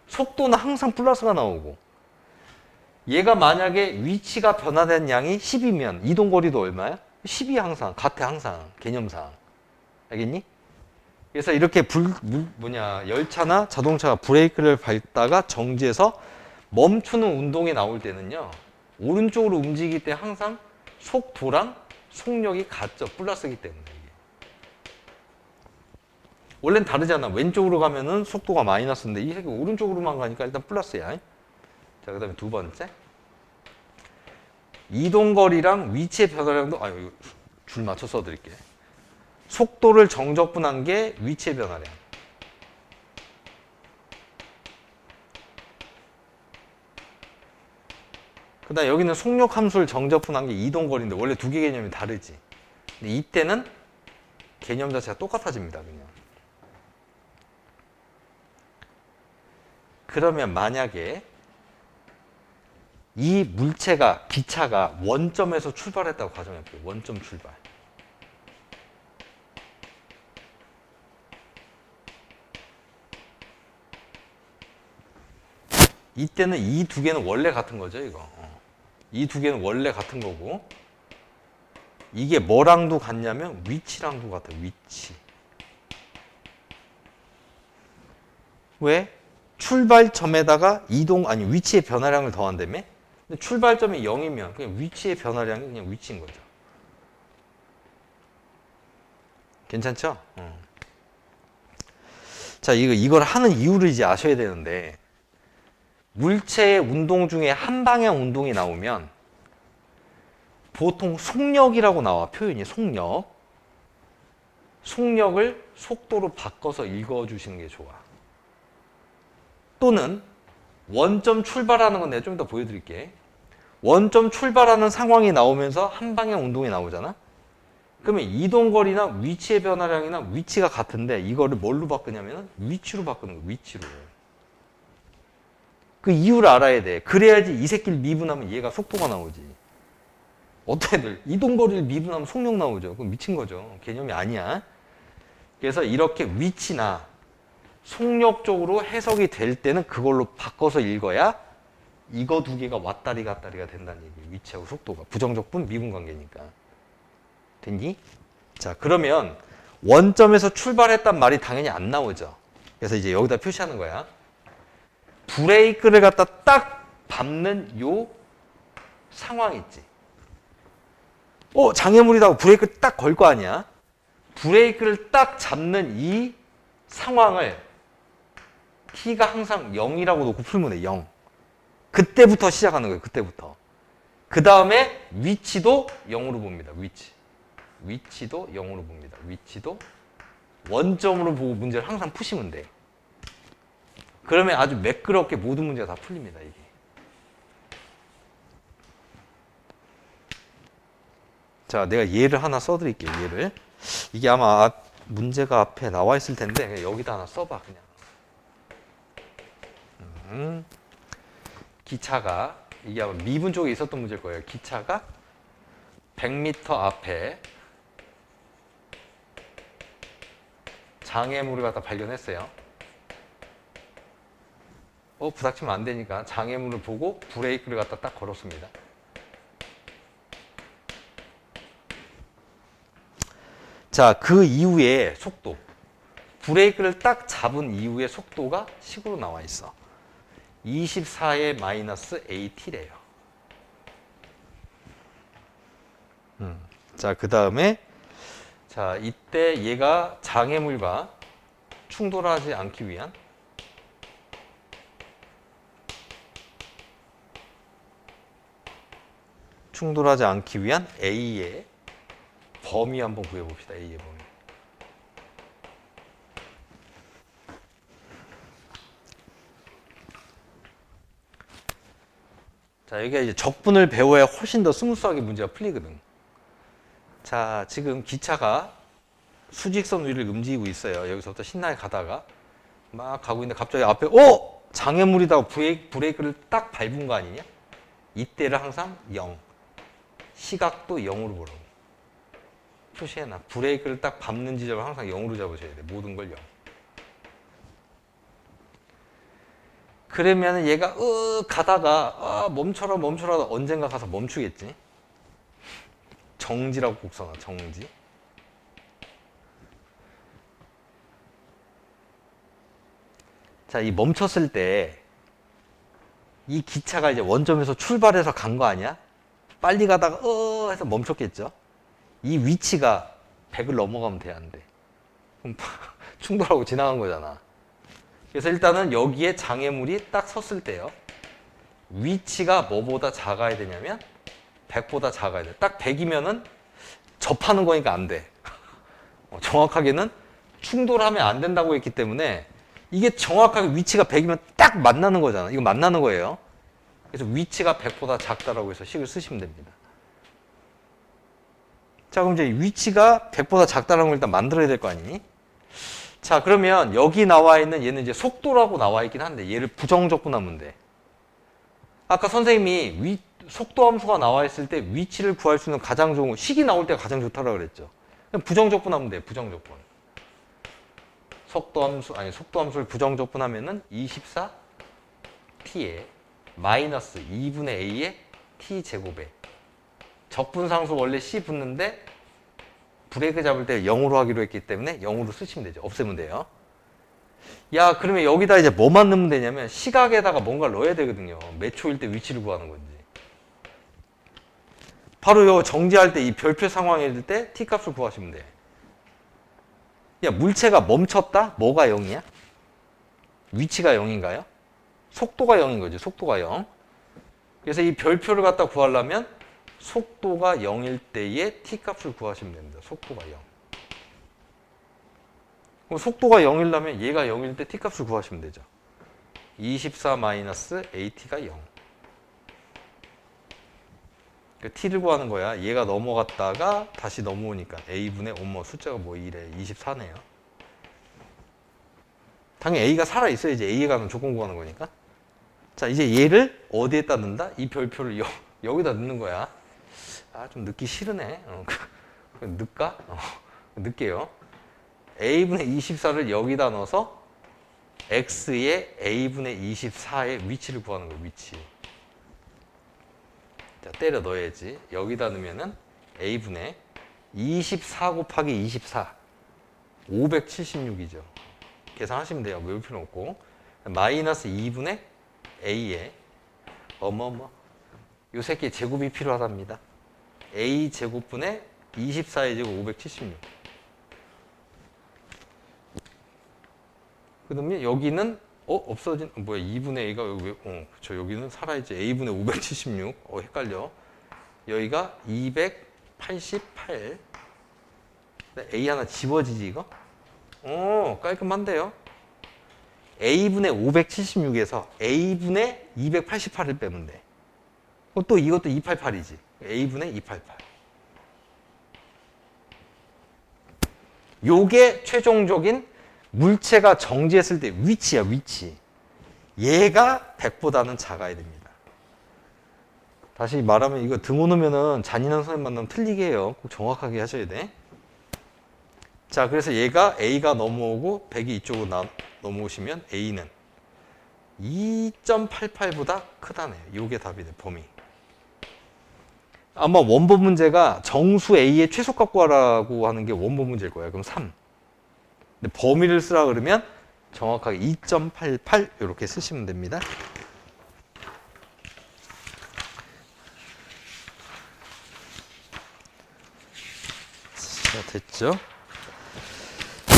속도는 항상 플러스가 나오고 얘가 만약에 위치가 변화된 양이 10이면 이동거리도 얼마야? 10이 항상 같아. 항상 개념상. 알겠니? 그래서 이렇게 열차나 자동차가 브레이크를 밟다가 정지해서 멈추는 운동이 나올 때는요, 오른쪽으로 움직이기 때문에 항상 속도랑 속력이 같죠. 플러스이기 때문에. 원래는 다르잖아. 왼쪽으로 가면은 속도가 마이너스인데 이 새끼 오른쪽으로만 가니까 일단 플러스야. 자, 그 다음에 두 번째. 이동거리랑 위치의 변화량도, 이거 줄 맞춰 써드릴게. 속도를 정적분한 게 위치의 변화량. 그 다음 여기는 속력 함수를 정적분한 게 이동거리인데 원래 두 개 개념이 다르지. 근데 이때는 개념 자체가 똑같아집니다. 그냥. 그러면 만약에 이 물체가, 기차가 원점에서 출발했다고 가정해볼게요. 원점 출발. 이때는 이 두 개는 원래 같은 거죠, 이거. 이 두 개는 원래 같은 거고, 이게 뭐랑도 같냐면 위치랑도 같아요. 위치. 왜? 출발점에다가 위치의 변화량을 더한다며? 근데 출발점이 0이면 그냥 위치의 변화량이 그냥 위치인 거죠. 괜찮죠? 자, 이걸 하는 이유를 이제 아셔야 되는데, 물체의 운동 중에 한 방향 운동이 나오면 보통 속력이라고 나와. 표현이 속력. 속력을 속도로 바꿔서 읽어주시는 게 좋아. 또는 원점 출발하는 건 내가 좀 이따 보여드릴게. 원점 출발하는 상황이 나오면서 한 방향 운동이 나오잖아. 그러면 이동거리나 위치의 변화량이나 위치가 같은데 이거를 뭘로 바꾸냐면 위치로 바꾸는 거야. 위치로. 그 이유를 알아야 돼. 그래야지 이 새끼를 미분하면 얘가 속도가 나오지. 어떤 애들 이동거리를 미분하면 속력 나오죠. 그럼 미친 거죠. 개념이 아니야. 그래서 이렇게 위치나 속력 쪽으로 해석이 될 때는 그걸로 바꿔서 읽어야 이거 두 개가 왔다리 갔다리가 된다는 얘기. 위치하고 속도가 부정적분 미분 관계니까. 됐니? 자, 그러면 원점에서 출발했단 말이 당연히 안 나오죠. 그래서 이제 여기다 표시하는 거야. 브레이크를 갖다 딱 밟는 요 상황 있지. 장애물이라고 브레이크를 딱 걸 거 아니야. 브레이크를 딱 잡는 이 상황을 t가 항상 0이라고 놓고 풀면 돼. 0. 그때부터 시작하는 거예요. 그때부터. 그 다음에 위치도 0으로 봅니다. 위치도 0으로 봅니다. 위치도 원점으로 보고 문제를 항상 푸시면 돼. 그러면 아주 매끄럽게 모든 문제가 다 풀립니다. 이게. 자, 내가 예를 하나 써드릴게요. 예를. 이게 아마 문제가 앞에 나와 있을 텐데 여기다 하나 써봐. 그냥. 기차가, 이게 아마 미분 쪽에 있었던 문제일 거예요. 기차가 100m 앞에 장애물을 갖다 발견했어요. 부닥치면 안 되니까 장애물을 보고 브레이크를 갖다 딱 걸었습니다. 자, 그 이후에 속도. 브레이크를 딱 잡은 이후의 속도가 식으로 나와 있어. 24의 마이너스 AT래요. 자, 그 다음에 자, 이때 얘가 장애물과 충돌하지 않기 위한 A의 범위 한번 구해봅시다. A의 범위. 자, 여기가 이제 적분을 배워야 훨씬 더 스무스하게 문제가 풀리거든. 자, 지금 기차가 수직선 위를 움직이고 있어요. 여기서부터 신나게 가다가 막 가고 있는데 갑자기 앞에 장애물이다 브레이크를 딱 밟은 거 아니냐? 이때를 항상 0. 시각도 0으로 보라고. 표시해놔. 브레이크를 딱 밟는 지점을 항상 0으로 잡으셔야 돼. 모든 걸 0. 그러면 얘가 가다가 멈춰라 멈춰라 언젠가 가서 멈추겠지. 정지라고 꼭 써놔. 정지. 자, 이 멈췄을 때 이 기차가 이제 원점에서 출발해서 간 거 아니야? 빨리 가다가 해서 멈췄겠죠. 이 위치가 100을 넘어가면 돼, 안 돼? 그럼 충돌하고 지나간 거잖아. 그래서 일단은 여기에 장애물이 딱 섰을 때요. 위치가 뭐보다 작아야 되냐면 100보다 작아야 돼. 딱 100이면은 접하는 거니까 안 돼. 정확하게는 충돌하면 안 된다고 했기 때문에 이게 정확하게 위치가 100이면 딱 만나는 거잖아. 이거 만나는 거예요. 그래서 위치가 100보다 작다라고 해서 식을 쓰시면 됩니다. 자, 그럼 이제 위치가 100보다 작다라는 걸 일단 만들어야 될 거 아니니? 자, 그러면 여기 나와 있는 얘는 이제 속도라고 나와 있긴 한데 얘를 부정적분하면 돼. 아까 선생님이 속도 함수가 나와 있을 때 위치를 구할 수 있는 가장 좋은 거, 식이 나올 때가 가장 좋다라고 그랬죠. 그냥 부정적분하면 돼. 부정적분. 속도 함수를 부정적분하면은 24t에 마이너스 2분의 a의 t 제곱에 적분상수 원래 c 붙는데 브레이크 잡을 때 0으로 하기로 했기 때문에 0으로 쓰시면 되죠. 없애면 돼요. 야, 그러면 여기다 이제 뭐만 넣으면 되냐면 시각에다가 뭔가를 넣어야 되거든요. 몇 초일 때 위치를 구하는 건지. 바로 요 정지할 때 이 별표 상황일 때 t 값을 구하시면 돼. 야, 물체가 멈췄다? 뭐가 0이야? 위치가 0인가요? 속도가 0인 거지. 속도가 0. 그래서 이 별표를 갖다 구하려면 속도가 0일 때의 t 값을 구하시면 됩니다. 속도가 0. 그럼 속도가 0이려면 얘가 0일 때 t 값을 구하시면 되죠. 24-at가 0. 그러니까 t를 구하는 거야. 얘가 넘어갔다가 다시 넘어오니까 a분의 숫자가 뭐 이래. 24네요. 당연히 a가 살아있어야지 a에 가는 조건 구하는 거니까. 자, 이제 얘를 어디에다 넣는다? 이 별표를 여기다 넣는 거야. 좀 넣기 싫으네. 넣을까? 넣을게요. a분의 24를 여기다 넣어서 x의 a분의 24의 위치를 구하는 거예요. 위치. 자, 때려 넣어야지. 여기다 넣으면은 a분의 24 곱하기 24 576이죠. 계산하시면 돼요. 외울 필요 없고. 마이너스 2분의 a에 요 새끼 제곱이 필요하답니다. a 제곱분의 24의 제곱 576. 그다음에 여기는 없어진 2분의 a가 여기 그렇죠. 여기는 살아있지. a분의 576. 헷갈려. 여기가 288. a 하나 지워지지 이거? 깔끔한데요. a분의 576에서 a분의 288을 빼면 돼. 또 이것도 288이지. a분의 288. 요게 최종적인 물체가 정지했을 때 위치야, 위치. 얘가 100보다는 작아야 됩니다. 다시 말하면 이거 등호놓으면은 잔인한 선생님 만나면 틀리게 해요. 꼭 정확하게 하셔야 돼. 자, 그래서 얘가 A가 넘어오고 100이 이쪽으로 넘어오시면 A는 2.88보다 크다네요. 요게 답이 돼, 범위. 아마 원본 문제가 정수 A의 최소값 구하라고 하는 게 원본 문제일 거예요. 그럼 3. 근데 범위를 쓰라 그러면 정확하게 2.88 이렇게 쓰시면 됩니다. 자, 됐죠?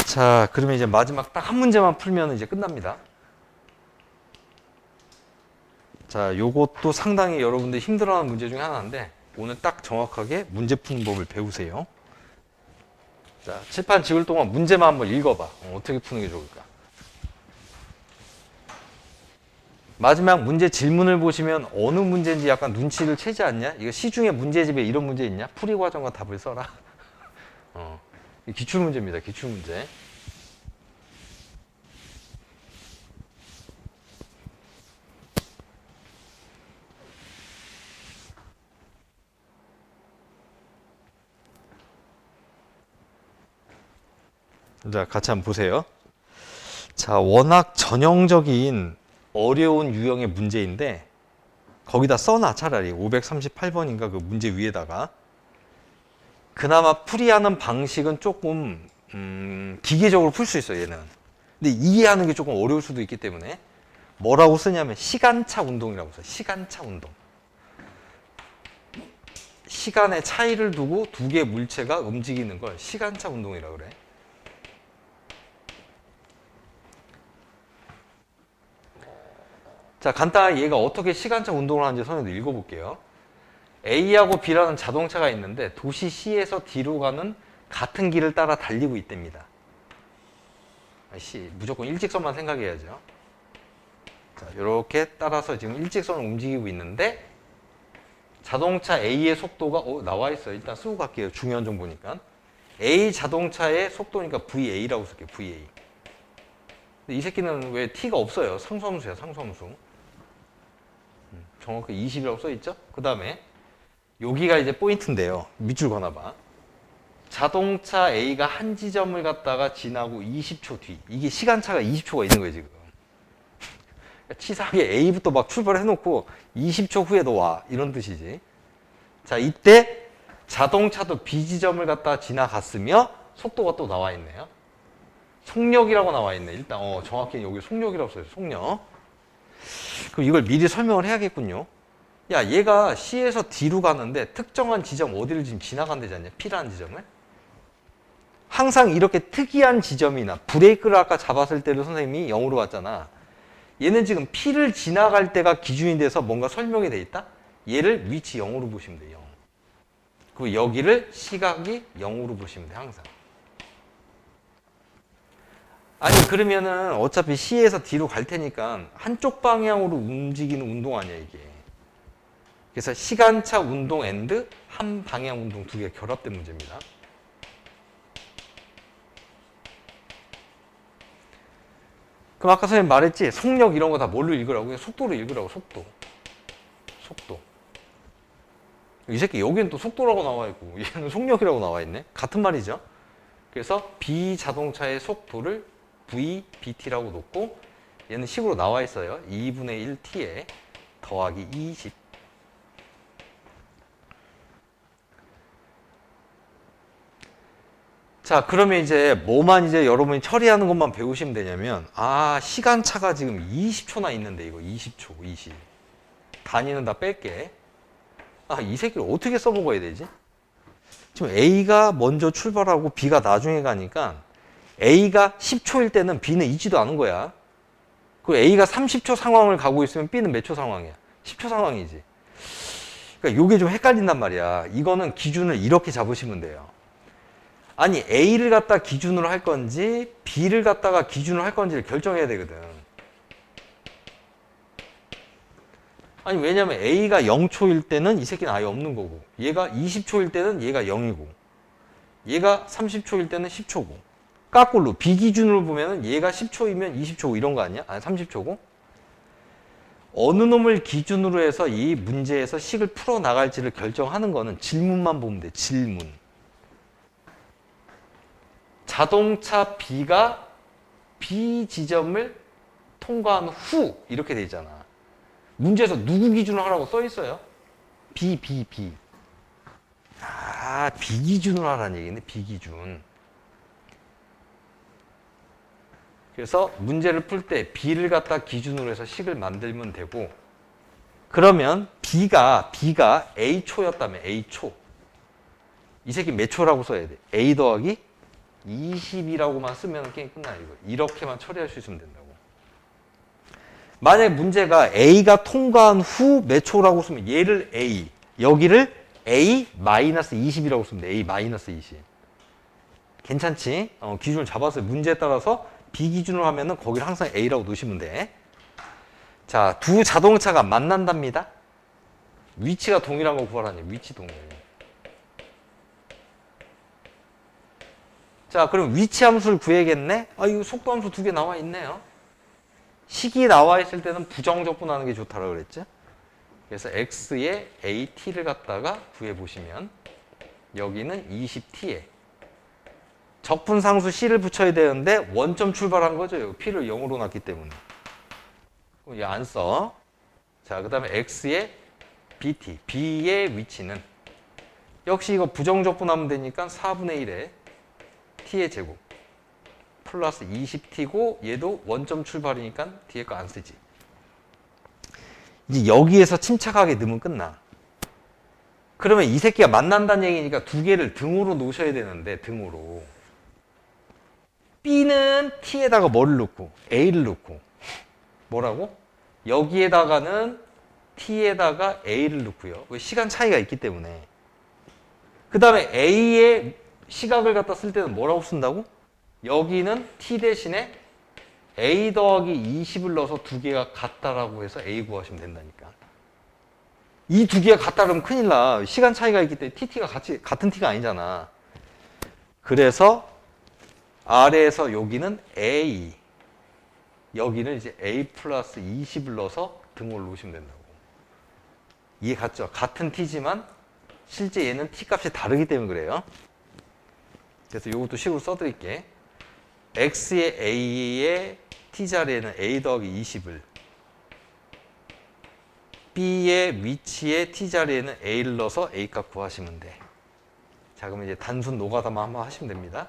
자, 그러면 이제 마지막 딱 한 문제만 풀면 이제 끝납니다. 자, 요것도 상당히 여러분들 힘들어하는 문제 중에 하나인데 오늘 딱 정확하게 문제 푸는 법을 배우세요. 자, 칠판 찍을 동안 문제만 한번 읽어봐. 어떻게 푸는 게 좋을까? 마지막 문제 질문을 보시면 어느 문제인지 약간 눈치를 채지 않냐? 이거 시중에 문제집에 이런 문제 있냐? 풀이 과정과 답을 써라. 기출문제입니다. 기출문제. 자, 같이 한번 보세요. 자, 워낙 전형적인 어려운 유형의 문제인데 거기다 써놔 차라리 538번인가 그 문제 위에다가. 그나마 풀이하는 방식은 조금 기계적으로 풀 수 있어 얘는. 근데 이해하는 게 조금 어려울 수도 있기 때문에 뭐라고 쓰냐면 시간차 운동이라고 써. 시간차 운동. 시간의 차이를 두고 두 개의 물체가 움직이는 걸 시간차 운동이라고 그래. 자, 간단하게 얘가 어떻게 시간차 운동을 하는지 선생님도 읽어볼게요. A하고 B라는 자동차가 있는데 도시 C에서 D로 가는 같은 길을 따라 달리고 있답니다. C, 무조건 일직선만 생각해야죠. 자, 이렇게 따라서 지금 일직선을 움직이고 있는데 자동차 A의 속도가 나와 있어요. 일단 쓰고 갈게요. 중요한 정보니까. A 자동차의 속도니까 VA라고 쓸게요. VA. 근데 이 새끼는 왜 T가 없어요? 상수함수야, 상수함수. 정확히 20이라고 써있죠? 그 다음에 여기가 이제 포인트인데요. 밑줄 그어놔봐. 자동차 A가 한 지점을 갔다가 지나고 20초 뒤. 이게 시간차가 20초가 있는 거예요, 지금. 치사하게 A부터 막 출발해놓고 20초 후에 너 와. 이런 뜻이지. 자, 이때 자동차도 B 지점을 갔다가 지나갔으며 속도가 또 나와 있네요. 속력이라고 나와 있네. 일단 정확히 여기 속력이라고 써요. 속력. 그럼 이걸 미리 설명을 해야겠군요. 야, 얘가 C에서 D로 가는데 특정한 지점 어디를 지금 지나간다지 않냐? P라는 지점을. 항상 이렇게 특이한 지점이나 브레이크를 아까 잡았을 때를 선생님이 0으로 갔잖아. 얘는 지금 P를 지나갈 때가 기준이 돼서 뭔가 설명이 돼 있다? 얘를 위치 0으로 보시면 돼요. 0. 그리고 여기를 시각이 0으로 보시면 돼, 항상. 아니, 그러면은 어차피 C에서 D로 갈 테니까 한쪽 방향으로 움직이는 운동 아니야, 이게. 그래서 시간차 운동 앤드 한 방향 운동 두 개가 결합된 문제입니다. 그럼 아까 선생님 말했지? 속력 이런 거 다 뭘로 읽으라고? 그냥 속도로 읽으라고, 속도. 속도. 이 새끼 여기는 또 속도라고 나와 있고 얘는 속력이라고 나와 있네. 같은 말이죠. 그래서 B 자동차의 속도를 VBT라고 놓고 얘는 식으로 나와 있어요. 2분의 1T에 더하기 20. 자, 그러면 이제 뭐만 이제 여러분이 처리하는 것만 배우시면 되냐면 시간차가 지금 20초나 있는데 이거 20초, 20. 단위는 다 뺄게. 이 새끼를 어떻게 써먹어야 되지? 지금 A가 먼저 출발하고 B가 나중에 가니까 A가 10초일 때는 B는 있지도 않은 거야. 그 A가 30초 상황을 가고 있으면 B는 몇 초 상황이야? 10초 상황이지. 그러니까 이게 좀 헷갈린단 말이야. 이거는 기준을 이렇게 잡으시면 돼요. 아니, A를 갖다 기준으로 할 건지 B를 갖다가 기준으로 할 건지를 결정해야 되거든. 아니, 왜냐면 A가 0초일 때는 이 새끼는 아예 없는 거고, 얘가 20초일 때는 얘가 0이고, 얘가 30초일 때는 10초고, 까꿀로 B 기준으로 보면은 얘가 10초이면 20초고 이런 거 아니야? 아니, 30초고. 어느 놈을 기준으로 해서 이 문제에서 식을 풀어 나갈지를 결정하는 거는 질문만 보면 돼. 질문. 자동차 B가 B 지점을 통과한 후 이렇게 돼 있잖아. 문제에서 누구 기준으로 하라고 써 있어요? B. B 기준으로 하라는 얘기네. B 기준. 그래서 문제를 풀 때 B를 갖다 기준으로 해서 식을 만들면 되고, 그러면 B가 A초였다면 A초. 이 새끼 몇 초라고 써야 돼? A 더하기 20이라고만 쓰면 게임 끝나. 이거 이렇게만 처리할 수 있으면 된다고. 만약에 문제가 A가 통과한 후 몇 초라고 쓰면 얘를 A, 여기를 A-20이라고 쓰면 돼. A-20. 괜찮지? 기준을 잡아서 문제에 따라서 B 기준으로 하면은 거기를 항상 A라고 놓으시면 돼. 자, 두 자동차가 만난답니다. 위치가 동일한 거 구하라니. 위치 동일. 자, 그럼 위치 함수를 구해야겠네? 이거 속도 함수 두 개 나와 있네요. 식이 나와 있을 때는 부정적분하는 게 좋다라고 그랬죠? 그래서 x에 at를 갖다가 구해보시면 여기는 20t에 적분상수 c를 붙여야 되는데 원점 출발한 거죠. p를 0으로 놨기 때문에. 그럼 이거 안 써. 자, 그 다음에 x의 bt, b의 위치는 역시 이거 부정적분하면 되니까 4분의 1에 t의 제곱 플러스 20t고 얘도 원점 출발이니까 뒤에 거 안 쓰지. 이제 여기에서 침착하게 넣으면 끝나. 그러면 이 새끼가 만난다는 얘기니까 두 개를 등으로 놓으셔야 되는데 등으로 B는 T에다가 뭐를 넣고 A를 넣고 뭐라고? 여기에다가는 T에다가 A를 넣고요. 왜 시간 차이가 있기 때문에. 그 다음에 A의 시각을 갖다 쓸 때는 뭐라고 쓴다고? 여기는 T 대신에 A 더하기 20을 넣어서 두 개가 같다라고 해서 A 구하시면 된다니까. 이 두 개가 같다 그러면 큰일 나. 시간 차이가 있기 때문에 TT가 같은 T가 아니잖아. 그래서 아래에서 여기는 A, 여기는 이제 A 플러스 20을 넣어서 등호를 놓으시면 된다고. 이해 갔죠? 같은 T지만 실제 얘는 T 값이 다르기 때문에 그래요. 그래서 이것도 식으로 써드릴게. X의 A의 T 자리에는 A 더하기 20을 B의 위치에 T 자리에는 A를 넣어서 A 값 구하시면 돼. 자, 그러면 이제 단순 노가다만 한번 하시면 됩니다.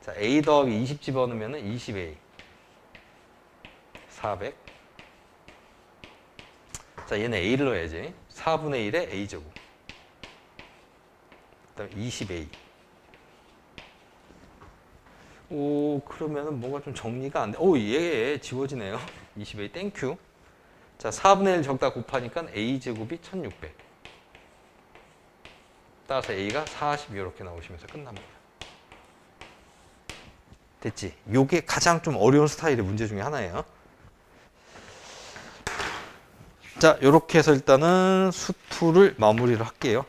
자, A 더하기 20 집어넣으면 20A 400. 자, 얘는 A를 넣어야지. 4분의 1에 A제곱 그 다음에 20A. 오, 그러면은 뭔가 좀 정리가 안 돼. 오, 얘 지워지네요. 20A 땡큐. 자, 4분의 1 적다 곱하니까 A제곱이 1600. 따라서 A가 40 이렇게 나오시면서 끝납니다. 됐지? 요게 가장 좀 어려운 스타일의 문제 중에 하나예요. 자, 요렇게 해서 일단은 수투를 마무리를 할게요.